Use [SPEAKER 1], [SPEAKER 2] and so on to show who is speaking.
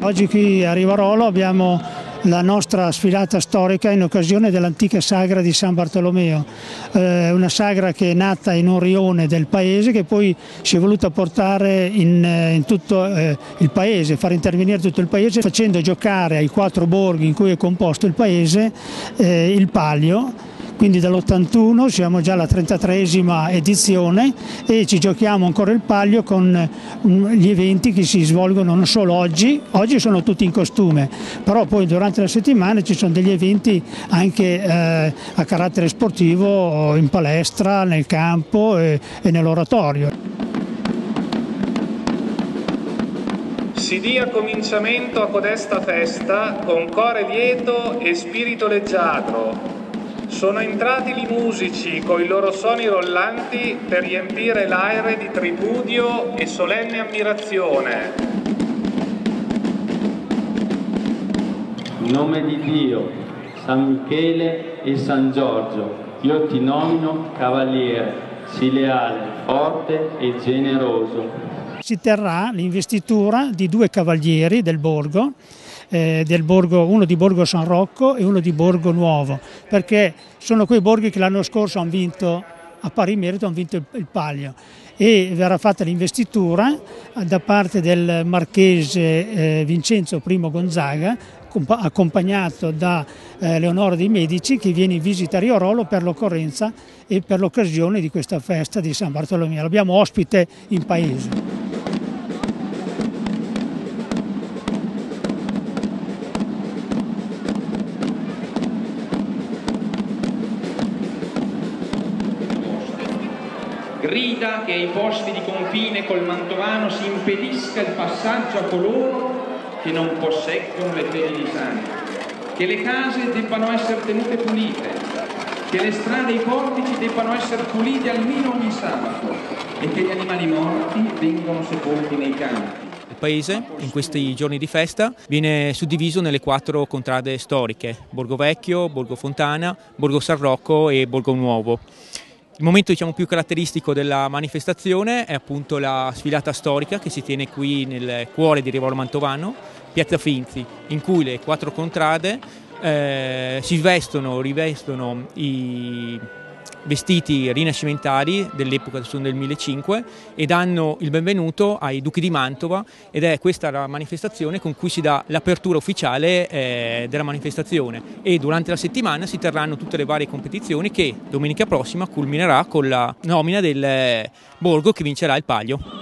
[SPEAKER 1] Oggi qui a Rivarolo abbiamo la nostra sfilata storica in occasione dell'antica sagra di San Bartolomeo, una sagra che è nata in un rione del paese che poi si è voluta portare in tutto il paese, far intervenire tutto il paese facendo giocare ai 4 borghi in cui è composto il paese il Palio. Quindi dall'81 siamo già alla 33esima edizione e ci giochiamo ancora il Palio con gli eventi che si svolgono non solo oggi sono tutti in costume, però poi durante la settimana ci sono degli eventi anche a carattere sportivo in palestra, nel campo e nell'oratorio.
[SPEAKER 2] Si dia cominciamento a codesta festa con core lieto e spirito leggiadro. Sono entrati i musici coi loro suoni rollanti per riempire l'aere di tripudio e solenne ammirazione.
[SPEAKER 3] In nome di Dio, San Michele e San Giorgio, io ti nomino cavaliere, sii leale, forte e generoso.
[SPEAKER 1] Si terrà l'investitura di 2 cavalieri del borgo, uno di Borgo San Rocco e uno di Borgo Nuovo, perché sono quei borghi che l'anno scorso hanno vinto a pari merito, hanno vinto il Palio, e verrà fatta l'investitura da parte del marchese Vincenzo I Gonzaga, accompagnato da Leonora dei Medici, che viene in visita a Rivarolo per l'occorrenza e per l'occasione di questa festa di San Bartolomeo. L'abbiamo ospite in paese.
[SPEAKER 4] Grida che ai posti di confine col Mantovano si impedisca il passaggio a coloro che non posseggono le fedi di sangue, che le case debbano essere tenute pulite, che le strade e i portici debbano essere puliti almeno ogni sabato e che gli animali morti vengano sepolti nei campi.
[SPEAKER 5] Il paese in questi giorni di festa viene suddiviso nelle 4 contrade storiche: Borgo Vecchio, Borgo Fontana, Borgo San Rocco e Borgo Nuovo. Il momento più caratteristico della manifestazione è appunto la sfilata storica che si tiene qui nel cuore di Rivarolo Mantovano, Piazza Finzi, in cui le 4 contrade rivestono i vestiti rinascimentali dell'epoca del 1500 e danno il benvenuto ai duchi di Mantova, ed è questa la manifestazione con cui si dà l'apertura ufficiale della manifestazione, e durante la settimana si terranno tutte le varie competizioni che domenica prossima culminerà con la nomina del borgo che vincerà il Palio.